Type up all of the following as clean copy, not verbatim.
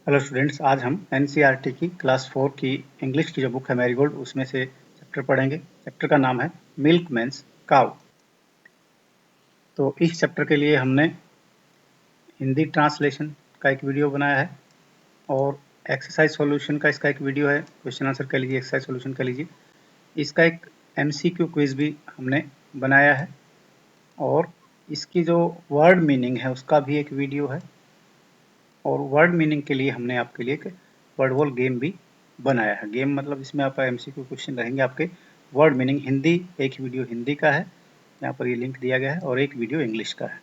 Hello students, आज हम NCERT की क्लास 4 की इंग्लिश की जो बुक है मैरीगोल्ड, उसमें से चैप्टर पढ़ेंगे। चैप्टर का नाम है मिल्कमैन्स काउ। तो इस चैप्टर के लिए हमने हिंदी ट्रांसलेशन का एक वीडियो बनाया है और एक्सरसाइज सॉल्यूशन का इसका एक वीडियो है। क्वेश्चन आंसर कर लीजिए, एक्सरसाइज सॉल्यूशन कर लीजिए। इसका एक एमसीक्यू क्विज भी हमने बनाया है और इसकी जो वर्ड मीनिंग है उसका भी एक वीडियो है। और वर्ड मीनिंग के लिए हमने आपके लिए एक वर्ड वॉल गेम भी बनाया है। गेम मतलब इसमें आपका एमसीक्यू क्वेश्चन रहेंगे आपके वर्ड मीनिंग हिंदी। एक वीडियो हिंदी का है, यहाँ पर ये लिंक दिया गया है, और एक वीडियो इंग्लिश का है।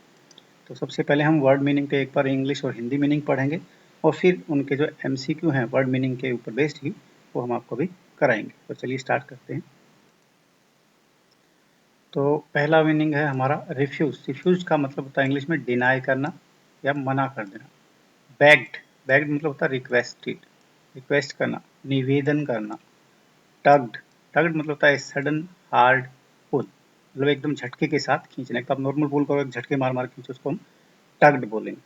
तो सबसे पहले हम वर्ड मीनिंग के एक बार इंग्लिश और हिंदी मीनिंग पढ़ेंगे और फिर उनके जो एमसीक्यू हैं वर्ड मीनिंग के ऊपर बेस्ड ही वो हम आपको भी कराएंगे। तो चलिए स्टार्ट करते हैं। तो पहला मीनिंग है हमारा रिफ्यूज। रिफ्यूज का मतलब होता है इंग्लिश में डिनाई करना या मना कर देना। बेग्ड, बेग्ड मतलब होता है रिक्वेस्टेड, रिक्वेस्ट करना, निवेदन करना। टग्ड, टग्ड मतलब होता है सडन हार्ड पुल, मतलब एकदम झटके के साथ खींचना। एक तो आप नॉर्मल पुल करो, एक झटके मार मार खींचो, उसको हम टग्ड बोलेंगे।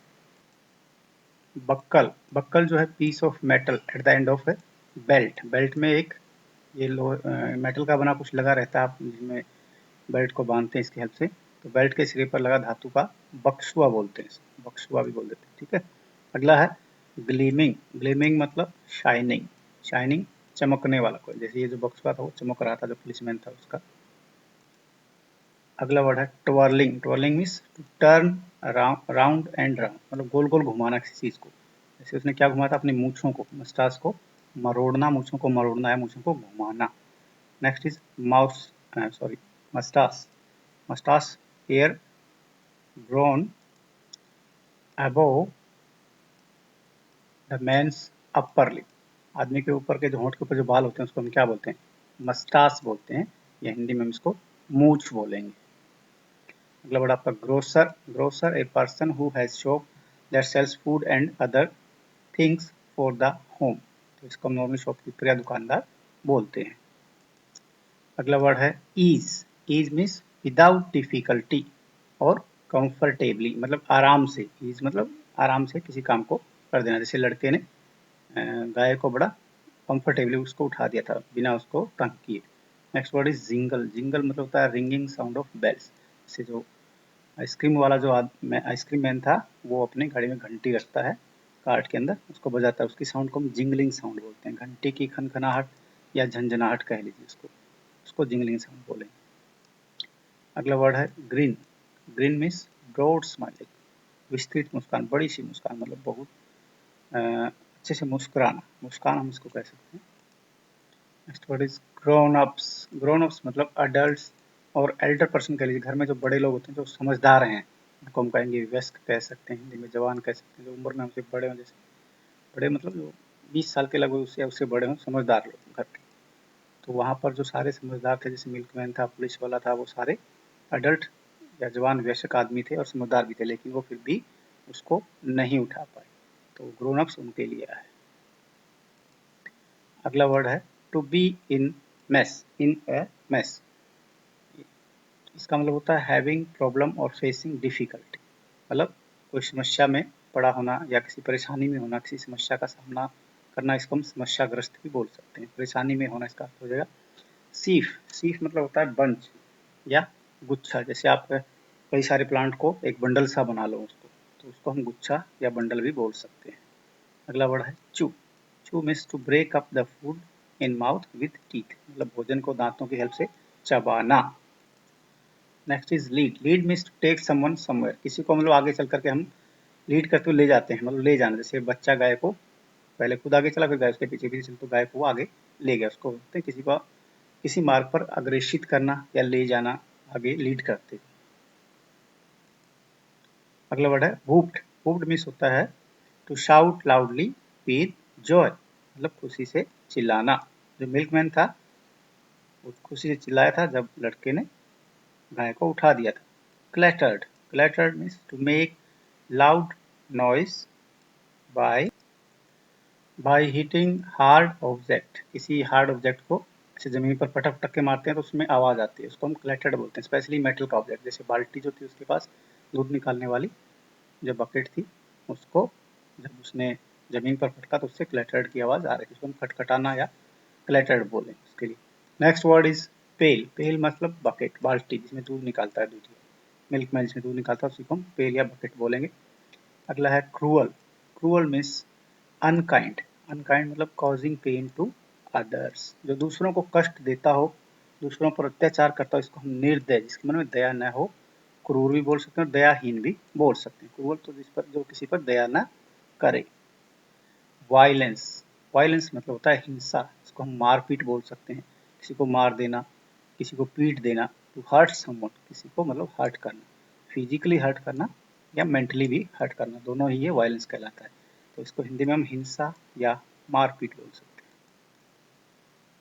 बक्कल, बक्कल जो है piece of metal at the end of a belt. Belt में एक ये मेटल का बना कुछ लगा रहता है, आप जिसमें बेल्ट को बांधते हैं इसकी हेल्प से। तो बेल्ट के सिरे पर लगा धातु का बक्सुआ बोलते हैं, बक्सुआ भी बोल देते हैं। ठीक है। अगला है ग्लीमिंग। ग्लीमिंग मतलब शाइनिंग, शाइनिंग चमकने वाला कोई, जैसे ये जो बक्सुआ था वो चमक रहा था, जो पुलिसमैन था उसका। अगला वर्ड है twirling. Twirling means to turn round and round, मतलब गोल गोल घुमाना किसी चीज को। जैसे उसने क्या घुमाया था, अपनी मूछों को, मस्टास को मरोड़ना, मूछों को मरोड़ना है, मूछों को घुमाना। Next is mouse, sorry, moustache. Moustache hair grown above the men's upper lip. आदमी के ऊपर के जो होंठ के ऊपर जो बाल होते हैं उसको हम क्या बोलते हैं, मस्टास बोलते हैं, या हिंदी में हम इसको मूछ बोलेंगे। अगला वर्ड आपका grocer. Grocer a person who has shop that sells food and other things for the home. तो इसको हम नॉर्मल शॉपकीपर या दुकानदार बोलते हैं। अगला वर्ड है ease. Ease means without difficulty और कंफर्टेबली, मतलब आराम से। ईज मतलब आराम से किसी काम को कर देना। जैसे लड़के ने गाय को बड़ा कंफर्टेबली उसको उठा दिया था बिना उसको तंग किए। Next word is jingle. Jingle मतलब होता है रिंगिंग साउंड ऑफ बेल्स। जैसे जो आइसक्रीम वाला जो आइसक्रीम मैन था वो अपने गाड़ी में घंटी रखता है कार्ट के अंदर, उसको बजाता है, उसकी साउंड को हम जिंगलिंग साउंड बोलते हैं। घंटी की खनखनाहट या झंझनाहट कह लीजिए उसको, उसको जिंगलिंग साउंड बोलेंगे। अगला वर्ड है green. Green means broad smile, विस्तृत मुस्कान, बड़ी सी मुस्कान, मतलब बहुत अच्छे से मुस्कुराना, मुस्कान हम इसको कह सकते हैं। Next word is grown ups. Grown ups मतलब अडल्ट और एल्डर पर्सन कह लीजिए, घर में जो बड़े लोग होते हैं जो समझदार हैं, उनको हम कहेंगे वयस्क कह सकते हैं, हिंदी में जवान कह सकते हैं। जो उम्र में हमसे बड़े हों, जैसे बड़े मतलब जो 20 साल के लगभग उससे उससे बड़े हों, समझदार लोग घर के। तो वहाँ पर जो सारे समझदार थे, जैसे मिल्कमैन था, पुलिस वाला था, वो सारे अडल्ट या जवान वयस्क आदमी थे और समझदार भी थे, लेकिन वो फिर भी उसको नहीं उठा पाए। तो ग्रोन अप्स उनके लिए है। अगला वर्ड है to be in mess. In a mess, इसका मतलब होता है हैविंग प्रॉब्लम और फेसिंग डिफिकल्टी, मतलब कोई समस्या में पड़ा होना या किसी परेशानी में होना, किसी समस्या का सामना करना, इसको हम समस्याग्रस्त भी बोल सकते हैं। परेशानी में होना इसका अर्थ हो जाएगा सीफ। सीफ मतलब होता है बंच या गुच्छा। जैसे आप कई सारे प्लांट को एक बंडल सा बना लो उसको, तो उसको हम गुच्छा या बंडल भी बोल सकते हैं। अगला वर्ड है chew. Chew means to break up the food in mouth with teeth, मतलब भोजन को दांतों की हेल्प से चबाना। Next is lead. Lead means to take someone somewhere, किसी को मतलब आगे चल करके हम लीड करते हुए ले जाते हैं, मतलब ले जाना। जैसे बच्चा गाय को पहले खुद आगे चला, फिर गाय उसके पीछे पीछे चल, तो गाय को वो आगे ले गया, उसको बोलते हैं किसी को किसी मार्ग पर अग्रेषित करना या ले जाना, आगे लीड करते। अगला वर्ड है वूप्ड। वूप्ड मीन्स होता है to shout loudly with joy, मतलब खुशी से चिल्लाना। जो मिल्कमैन था वो खुशी से चिल्लाया था जब लड़के ने गाय को उठा दिया था। Clattered. Clattered means to make loud noise by hitting hard object, किसी हार्ड ऑब्जेक्ट को ऐसे जमीन पर पटक पटक के मारते हैं तो उसमें आवाज आती है, उसको हम क्लैटर्ड बोलते हैं। स्पेशली मेटल का ऑब्जेक्ट, जैसे बाल्टी जो थी उसके पास दूध निकालने वाली जो बकेट थी, उसको जब उसने जमीन पर फटका तो उससे क्लैटर्ड की आवाज़ आ रही है, उसको हम खटखटाना या क्लैटर्ड बोलेंगे उसके लिए। Next word is pail. Pail मतलब बकेट, बाल्टी जिसमें दूध निकालता है, दूध मिल्क मैन जिसमें दूध निकालता है, उसी को हम पेल या बकेट बोलेंगे। अगला है cruel. Cruel means unkind. Unkind मतलब कॉजिंग पेन टू अदर्स, जो दूसरों को कष्ट देता हो, दूसरों पर अत्याचार करता हो, इसको हम निर्दय, जिसके मन में दया न हो, क्रूर भी बोल सकते हैं और दयाहीन भी बोल सकते हैं। क्रूअल तो जिस पर, जो किसी पर दया न करे। वायलेंस। वायलेंस मतलब होता है हिंसा, इसको हम मारपीट बोल सकते हैं, किसी को मार देना, किसी को पीट देना। टू हर्ट समवन, किसी को मतलब हर्ट करना, फिजिकली हर्ट करना या मेंटली भी हर्ट करना, दोनों ही ये वायलेंस कहलाता है। तो इसको हिंदी में हम हिंसा या मारपीट बोल सकते हैं।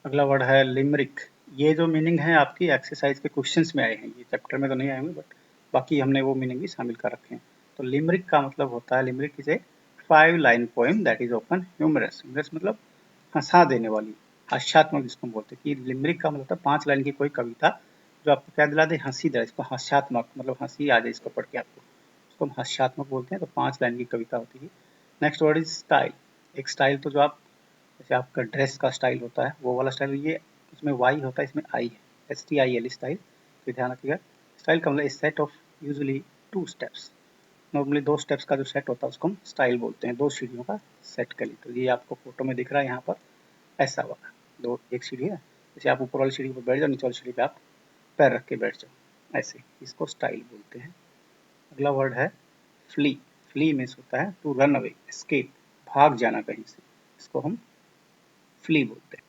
अगला वर्ड है लिमरिक। ये जो मीनिंग है आपकी एक्सरसाइज के क्वेश्चंस में आए हैं, ये चैप्टर में तो नहीं आए होंगे, बट बाकी हमने वो मीनिंग भी शामिल कर रखे हैं। तो लिमरिक का मतलब होता है, limerick is a 5 line poem that is often humorous. Humorous मतलब हंसा देने वाली, हास्यात्मक जिसको हम बोलते हैं। कि लिमरिक का मतलब 5 लाइन की कोई कविता जो आपको क्या दिला दे, हंसी दे, इसको हास्यात्मक मतलब हंसी आ जाए इसको पढ़ के आपको, इसको हम हास्यात्मक बोलते हैं। तो 5 लाइन की कविता होती है। Next word is style. एक स्टाइल तो जो आप, जैसे आपका ड्रेस का स्टाइल होता है वो वाला स्टाइल, ये इसमें वाई होता है, इसमें आई है, STIL स्टाइल। तो ध्यान रखिएगा, स्टाइल का मतलब set of usually 2 steps. Normally 2 steps का जो सेट होता है उसको हम स्टाइल बोलते हैं, 2 सीढ़ियों का सेट के लिए। तो ये आपको फोटो में दिख रहा है यहाँ पर ऐसा वाला, दो एक सीढ़ी है, जैसे आप ऊपर वाली सीढ़ी पर बैठ जाओ, नीचे वाली सीढ़ी पे आप पैर रख के बैठ जाओ, ऐसे इसको स्टाइल बोलते हैं। अगला वर्ड है फ्ली। फ्ली मीन्स होता है टू रन अवे, एस्केप, भाग जाना कहीं से, इसको हम फ्ली बोलते हैं।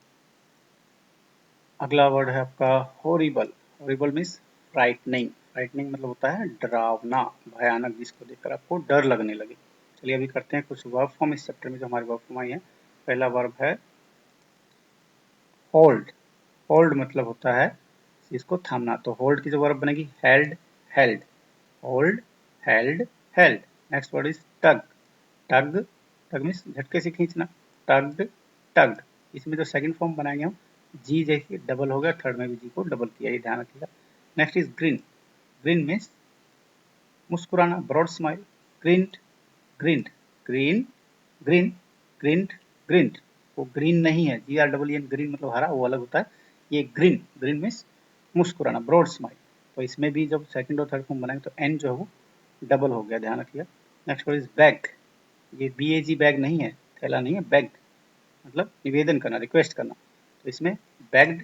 अगला वर्ड है आपका horrible. Horrible means frightening. Frightening मतलब होता है डरावना, भयानक, जिसको देखकर आपको डर लगने लगे। चलिए अभी करते हैं कुछ वर्ब फॉर्म इस चैप्टर में जो हमारे वर्ब फॉर्म आई है। पहला वर्ब है होल्ड। होल्ड मतलब होता है इसको थामना, तो होल्ड की जो वर्ब बनेगी held, held, hold, held, held. Next word is tug. Tug, tug means झटके से खींचना, टग्ड, टग्ड। इसमें जो सेकंड फॉर्म बनाएंगे हम, जी जैसे डबल हो गया, थर्ड में भी जी को डबल किया, ये ध्यान रखिएगा। Next is green. Green means मुस्कुराना, ब्रॉड स्माइल, ग्रीन्ड, ग्रीन्ड, ग्रीन, ग्रीन, ग्रीन्ड, ग्रीन्ड। वो ग्रीन नहीं है, GREEN, ग्रीन मतलब हरा, वो अलग होता है। ये ग्रीन, ग्रीन मीन्स मुस्कुराना, ब्रॉड स्माइल। तो इसमें भी जब सेकंड और थर्ड फॉर्म बनाएंगे तो एन जो है वो डबल हो गया, ध्यान रखिएगा। Next word is bag. ये BAG बैग नहीं है, थैला नहीं है, बैग मतलब निवेदन करना, रिक्वेस्ट करना। तो इसमें bagged,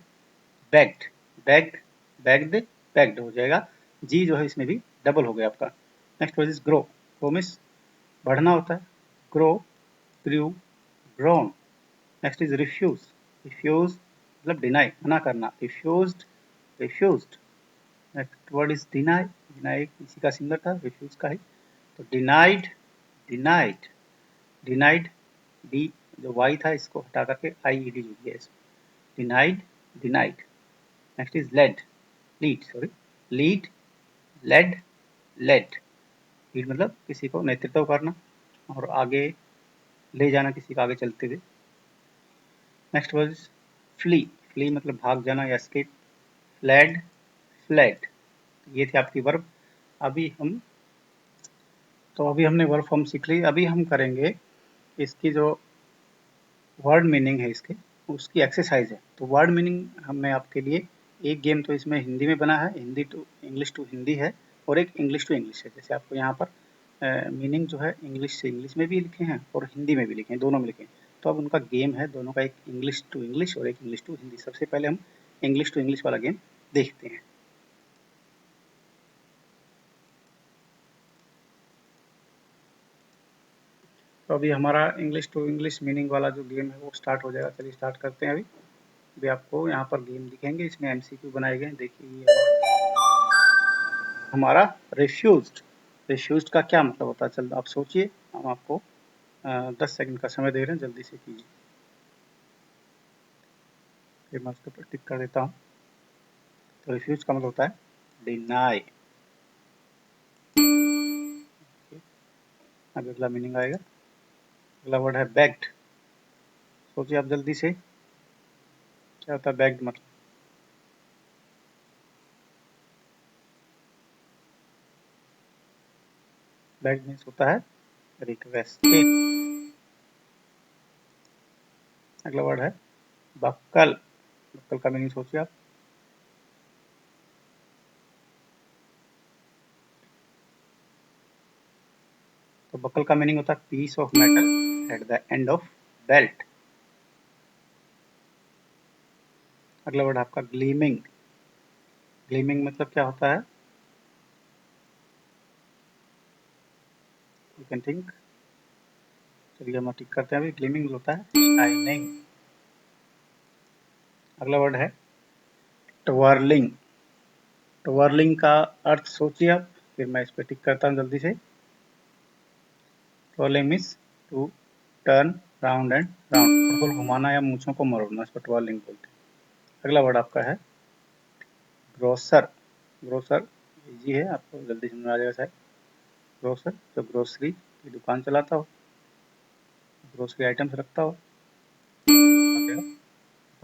bagged, bagged, bagged, bagged हो जाएगा। जी जो है इसमें भी डबल हो गया आपका। Next word is grow. Grow means बढ़ना होता है, grow, grew, grown. Next is refuse. Refuse मतलब डिनाई, मना करना, refused, refused. Next word is deny. Deny इसी का सिंगल था, रिफ्यूज का ही। तो डिनाइड, डिनाइड, डिनाइड, डी जो वाई था इसको हटा करके IED जुड़ गया इसमें, denied, denied. Next is led, lead sorry, lead, led, led. Lead मतलब किसी को नेतृत्व करना और आगे ले जाना, किसी का आगे चलते हुए। Next word is flee. Flee मतलब भाग जाना या एस्केप, फ्लैड, फ्लैड। ये थे आपकी वर्ब। अभी हम, तो अभी हमने वर्ब फॉर्म सीख ली, अभी हम करेंगे इसकी जो वर्ड मीनिंग है इसके, उसकी एक्सरसाइज है। तो वर्ड मीनिंग हमने आपके लिए एक गेम तो इसमें हिंदी में बना है, Hindi to English to Hindi है, और एक इंग्लिश टू इंग्लिश है। जैसे आपको यहाँ पर मीनिंग जो है इंग्लिश से इंग्लिश में भी लिखे हैं और हिंदी में भी लिखे हैं, दोनों में लिखे हैं। तो अब उनका गेम है दोनों का, एक इंग्लिश टू इंग्लिश और एक इंग्लिश टू हिंदी। सबसे पहले हम इंग्लिश टू इंग्लिश वाला गेम देखते हैं। तो अभी हमारा इंग्लिश टू इंग्लिश मीनिंग वाला जो गेम है वो स्टार्ट हो जाएगा। चलिए स्टार्ट करते हैं। अभी आपको यहाँ पर गेम दिखेंगे, इसमें MCQ बनाए गए हैं। देखिए ये हमारा रिफ्यूज्ड। रिफ्यूज्ड का क्या मतलब होता है, चल आप सोचिए, हम आपको 10 सेकंड का समय दे रहे हैं, जल्दी से कीजिए। फिर मैं उसके ऊपर टिक कर देता हूँ। तो रिफ्यूज का मतलब होता है डिनाई। अब अगला मीनिंग आएगा। अगला वर्ड है बेग्ड। सोचिए आप जल्दी से, क्या होता है बेग्ड मतलब। बेग्ड मीन्स होता है रिक्वेस्टेड। अगला वर्ड है बक्कल। बक्कल का मीनिंग सोचिए आप। तो बक्कल का मीनिंग होता है piece of metal at the end of belt. अगला वर्ड आपका ग्लीमिंग। ग्लीमिंग मतलब क्या होता है? You can think. चलिए हम टिक करते हैं। अभी ग्लीमिंग होता है शाइनिंग। अगला वर्ड है ट्वर्लिंग। ट्वर्लिंग का अर्थ सोचिए आप, फिर मैं इस पर टिक करता हूँ जल्दी से। Twirling means to turn round and round, गोल घुमाना या मूछों को मरोड़ना, इसको ट्वर्लिंग बोलते हैं। अगला वर्ड आपका है ग्रोसर। ग्रोसर इजी है, आपको जल्दी समझ आ जाएगा शायद। ग्रोसर जो ग्रोसरी की दुकान चलाता हो, ग्रोसरी आइटम्स रखता हो।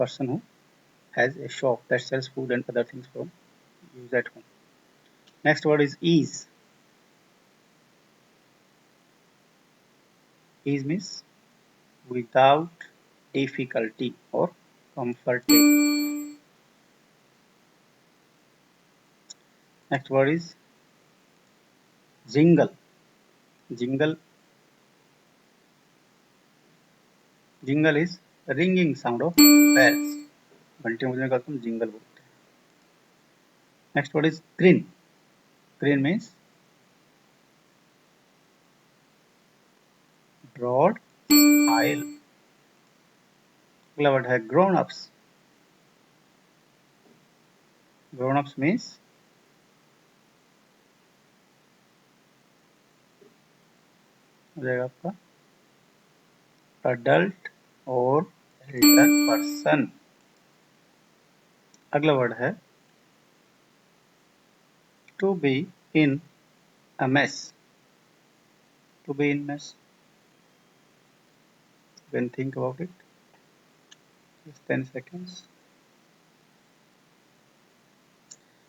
Person who has a shop that sells food and other things from use at home. Next word is ease. Ease means without difficulty or comfortable. Next word is jingle. Jingle. Jingle is ringing sound of bells. घंटी बजने का हम jingle बोलते हैं। Next word is green. Green means broad smile. अगला word है grown ups. Grown ups means हो जाएगा आपका अडल्ट और एल्डर पर्सन। अगला वर्ड है to be in a mess. To be in mess, you can think about it, just 10 seconds.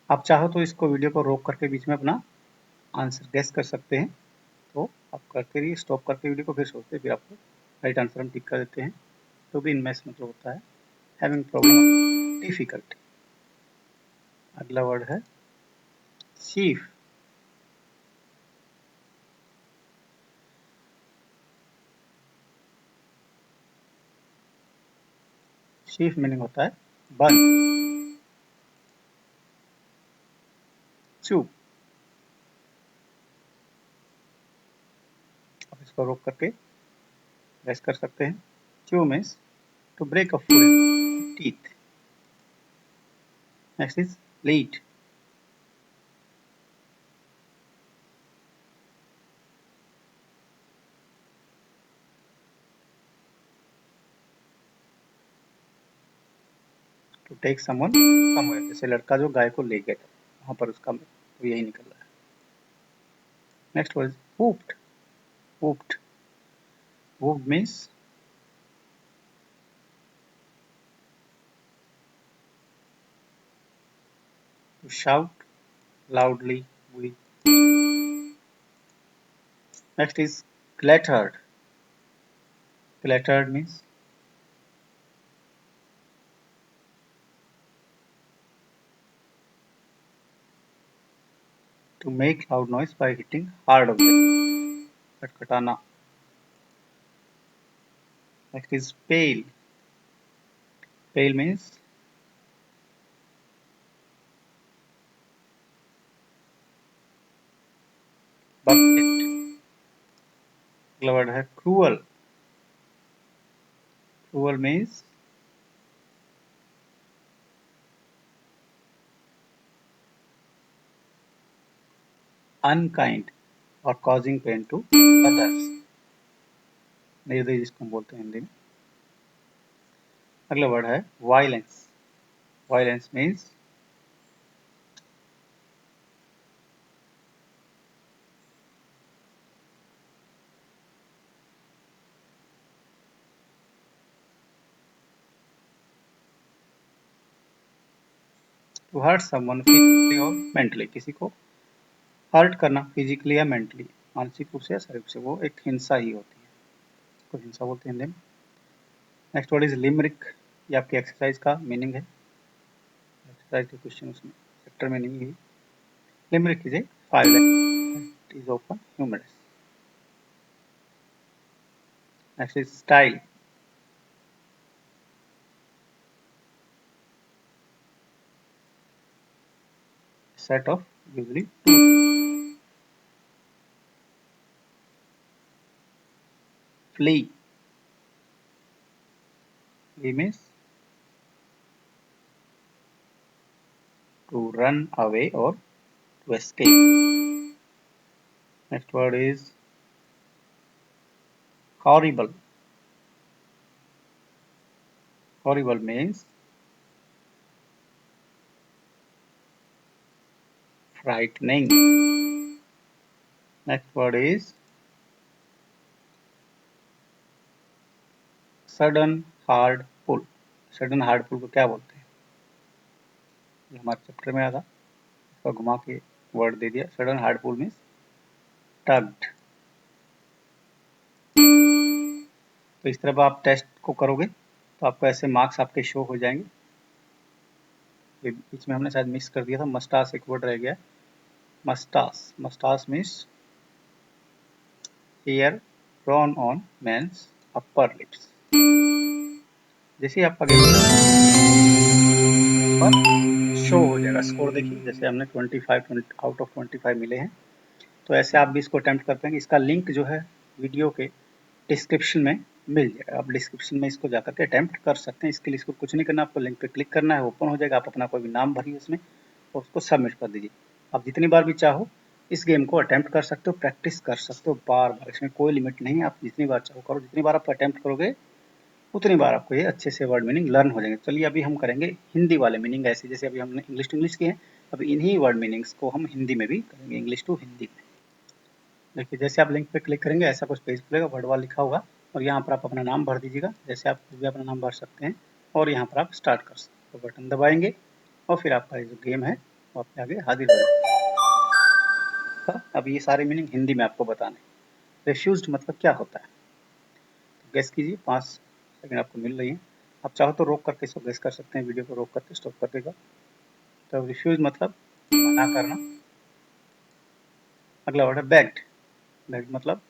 आप चाहो तो इसको वीडियो को रोक करके बीच में अपना आंसर गेस कर सकते हैं। तो आप करते रहिए, स्टॉप करके वीडियो को फिर सोचते, फिर आपको राइट आंसर हम टिक कर देते हैं। तो भी इन मैथ्स मतलब होता है हैविंग प्रॉब्लम, डिफिकल्ट। अगला वर्ड है शीफ। शीफ मीनिंग होता है बन। चू। आप इसको रोक करके गेस कर सकते हैं। Chew means to break a food teeth. Next is lead. To take someone somewhere, जैसे लड़का जो गाय को ले गया था वहां पर उसका तो यही निकल रहा है। Next word is whooped. Whooped. Whooped means to shout loudly with. Next is clattered. Clattered means to make loud noise by hitting hard object. Katkatana. Next is pale. Pale means bucket. अगला word है cruel. Cruel means unkind or causing pain to others. निर्दयी जिसको हम बोलते हैं हिंदी में। अगला word है violence. Violence means to hurt someone physically or mentally. किसी को हर्ट करना फिजिकली या मेंटली, मानसिक रूप से या शारीरिक रूप से, वो एक हिंसा ही होती है, को हिंसा बोलते हैं हिंदी में। Next word is limerick. ये आपकी एक्सरसाइज का मीनिंग है, एक्सरसाइज के क्वेश्चन उसमें चैप्टर में नहीं है। Limerick is a 5 line is often humorous. Next is stile. Set of usually two. Flee, flee means to run away और to escape. Next word is horrible. Horrible means frightening. Next word is sudden hard pull. Sudden hard pull को क्या बोलते हैं? ये हमारे chapter में आया था, इसका घुमा के वर्ड दे दिया। सडन हार्ड पुल मीन्स टग्ड। तो इस तरह आप टेस्ट को करोगे तो आपको ऐसे मार्क्स आपके शो हो जाएंगे। बीच में हमने शायद मिक्स कर दिया था, मस्टास एक वर्ड रह गया। Moustache, moustache means hair grown on men's upper lips. जैसे ही आपका गेम शो हो जाएगा स्कोर, देखिए जैसे हमने 25 आउट ऑफ 25 मिले हैं, तो ऐसे आप भी इसको अटेम्प्ट कर पाएंगे। इसका लिंक जो है वीडियो के डिस्क्रिप्शन में मिल जाएगा, आप डिस्क्रिप्शन में इसको जाकर के अटेम्प्ट कर सकते हैं। इसके लिए इसको कुछ नहीं करना, आपको लिंक पे क्लिक करना है, ओपन हो जाएगा। आप अपना कोई भी नाम भरिए उसमें और उसको सबमिट कर दीजिए। आप जितनी बार भी चाहो इस गेम को अटेम्प्ट कर सकते हो, प्रैक्टिस कर सकते हो बार बार, इसमें कोई लिमिट नहीं है। आप जितनी बार चाहो करो, जितनी बार आप अटेम्प्ट करोगे उतनी बार आपको ये अच्छे से वर्ड मीनिंग लर्न हो जाएंगे। चलिए अभी हम करेंगे हिंदी वाले मीनिंग, ऐसे जैसे अभी हमने इंग्लिश टू इंग्लिश किए हैं, अभी इन्हीं वर्ड मीनिंग्स को हम हिंदी में भी करेंगे, इंग्लिश टू हिंदी में। देखिए जैसे आप लिंक पे क्लिक करेंगे ऐसा कुछ पेज खुलेगा, वर्ड वाल लिखा होगा और यहाँ पर आप अपना नाम भर दीजिएगा। जैसे आप कुछ भी अपना नाम भर सकते हैं और यहाँ पर आप स्टार्ट कर सकते हो, बटन दबाएंगे और फिर आपका जो गेम है वो आपके आगे हाजिर हो जाएगा। अब ये सारे मीनिंग हिंदी में आपको बताने। रिफ्यूज्ड मतलब क्या होता है, तो गेस कीजिए, 5 सेकंड आपको मिल रही है। आप चाहो तो रोक करके इसको गेस कर सकते हैं, वीडियो को रोक करके स्टॉप कर देगा। तो रिफ्यूज मतलब मना करना। अगला वर्ड है बेग्ड। बेग्ड मतलब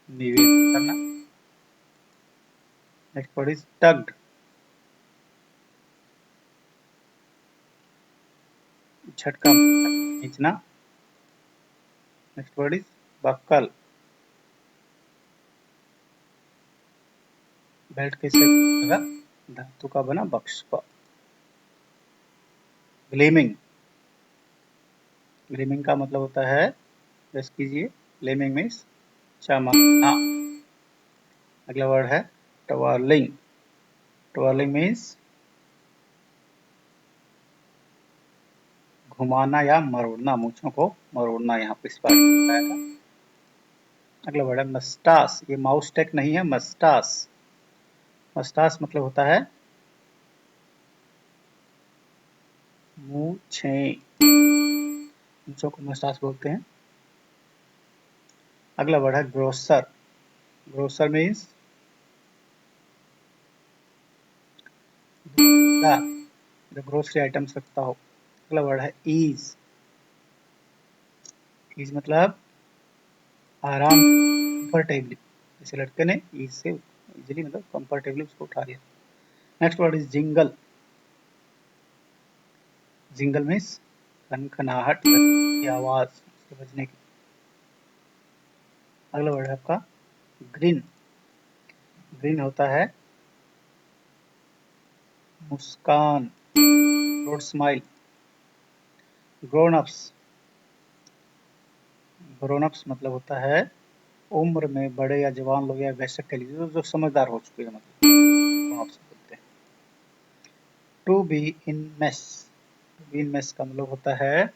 निवेदन करना। नेक्स्ट वर्ड इज टग्ड, झटका खींचना। Next word is buckle, belt के से लगा धातु का बना बक्स पर। ग्लेमिंग, ग्लेमिंग का मतलब होता है, गेस कीजिए, ग्लेमिंग मीन्स चमकना। अगला वर्ड है टवर्लिंग। टवर्लिंग मीन्स घुमाना या मरोड़ना, मूंछों को मरोड़ना, यहाँ पे इस बार आया था। अगला वर्ड है मस्टास। ये माउस टेक नहीं है, मस्टास। मस्टास मतलब होता है मूंछें, मूंछों को मस्टास बोलते हैं। अगला वर्ड है ग्रोसर। ग्रोसर मीन्स जो ग्रोसरी आइटम्स रखता हो। अगला वर्ड है ईज। ईज मतलब आराम, कंफर्टेबली। जैसे लड़के ने ईज से इजीली मतलब कंफर्टेबली उसको उठा लिया। Next word is jingle. Jingle means खनखनाहट की आवाज, उसके बजने की। अगला वर्ड है आपका ग्रीन। ग्रीन होता है मुस्कान, broad smile. Grown ups, grown ups मतलब होता है उम्र में बड़े या जवान लोग या वयस्क के लिए जो समझदार हो चुके हैं, मतलब ग्रोन अप्स बोलते हैं। To be in mess, to be in mess का मतलब होता है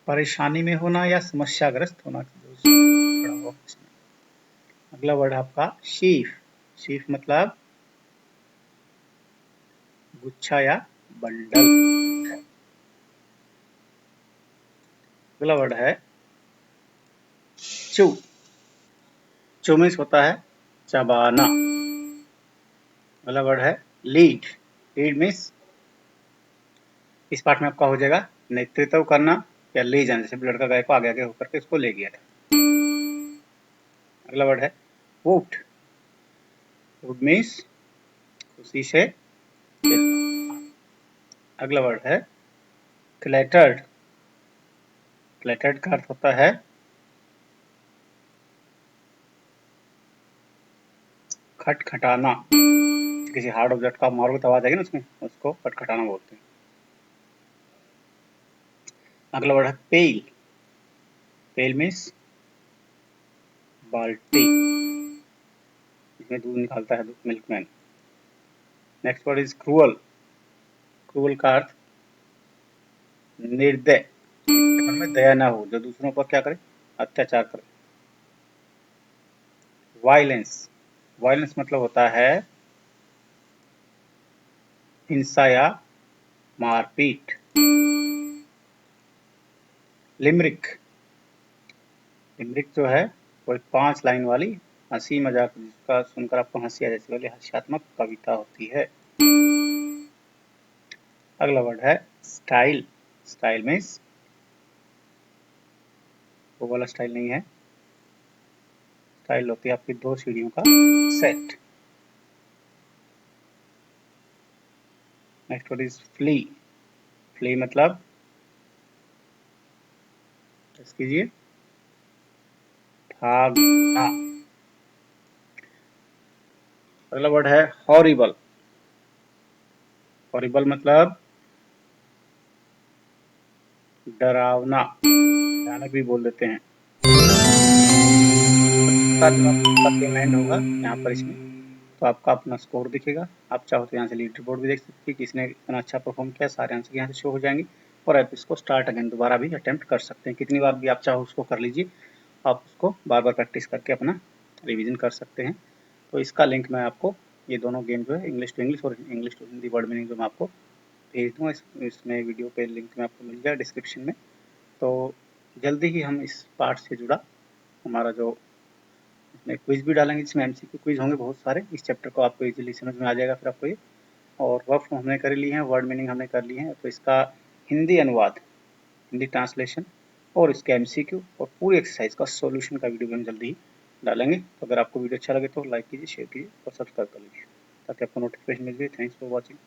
परेशानी में होना या समस्याग्रस्त होना। अगला वर्ड है आपका शीफ। शीफ मतलब गुच्छा या बंडल। अगला वर्ड है चू, चू मीन्स होता है चबाना। अगला वर्ड है लीड, लीड मीन्स इस पार्ट में आपका हो जाएगा नेतृत्व करना या ले जाना, जैसे लड़का गाय को आगे आगे होकर के उसको ले गया था। अगला वर्ड है वूट, वूट मीन्स खुशी से। अगला वर्ड है क्लैटर्ड, क्लैटर्ड का अर्थ होता है खटखटाना, किसी हार्ड ऑब्जेक्ट का मारोगे तो आवाज आएगी ना उसमें, उसको खटखटाना बोलते हैं। अगला वर्ड है पेल, पेल मीन्स बाल्टी, इसमें दूध निकालता है milkman. Next word is cruel, cruel का अर्थ निर्दय, मन में दया ना हो, जो दूसरों पर क्या करे, अत्याचार करे। वायलेंस, वायलेंस मतलब होता है हिंसा या मारपीट। लिमरिक, लिमरिक जो है वो 5 लाइन वाली हंसी मजाक जिसका सुनकर आपको हंसी आ जैसी वाली हास्यात्मक कविता होती है। अगला वर्ड है स्टाइल, स्टाइल मीन्स वो वाला स्टाइल नहीं है, स्टाइल होती है आपकी 2 सीढ़ियों का set. Next word is flee, flee मतलब कीजिए भागना। अगला वर्ड है हॉरिबल, हॉरिबल मतलब डरावना, भयानक भी बोल देते हैं। पेमेंट होगा यहाँ पर इसमें, तो आपका अपना स्कोर दिखेगा। आप चाहो तो यहाँ से लीडर बोर्ड भी देख सकते हैं, किसने इतना अच्छा परफॉर्म किया, सारे आंसर यहाँ से शो हो जाएंगे। और आप इसको स्टार्ट अगेन दोबारा भी अटेम्प्ट कर सकते हैं, कितनी बार भी आप चाहो उसको कर लीजिए, आप उसको बार बार प्रैक्टिस करके अपना रिविजन कर सकते हैं। तो इसका लिंक मैं आपको, ये दोनों गेम जो है इंग्लिश टू इंग्लिश और English to Hindi word meaning जो मैं आपको भेज दूँगा, इसमें वीडियो पे लिंक में आपको मिल जाएगा डिस्क्रिप्शन में। तो जल्दी ही हम इस पार्ट से जुड़ा हमारा जो इसमें क्विज भी डालेंगे, जिसमें एमसीक्यू क्विज होंगे बहुत सारे, इस चैप्टर को आपको इजीली समझ में आ जाएगा फिर आपको ये। और वर्ड फॉर्म हमने कर लिए हैं, वर्ड मीनिंग हमने कर लिए हैं, तो इसका हिंदी अनुवाद, हिंदी ट्रांसलेशन और इसके एमसीक्यू और पूरी एक्सरसाइज का सॉल्यूशन का वीडियो हम जल्दी ही डालेंगे। तो अगर आपको वीडियो अच्छा लगे तो लाइक कीजिए, शेयर कीजिए और सब्सक्राइब कर लीजिए ताकि आपको नोटिफिकेशन मिल जाए। Thanks for watching.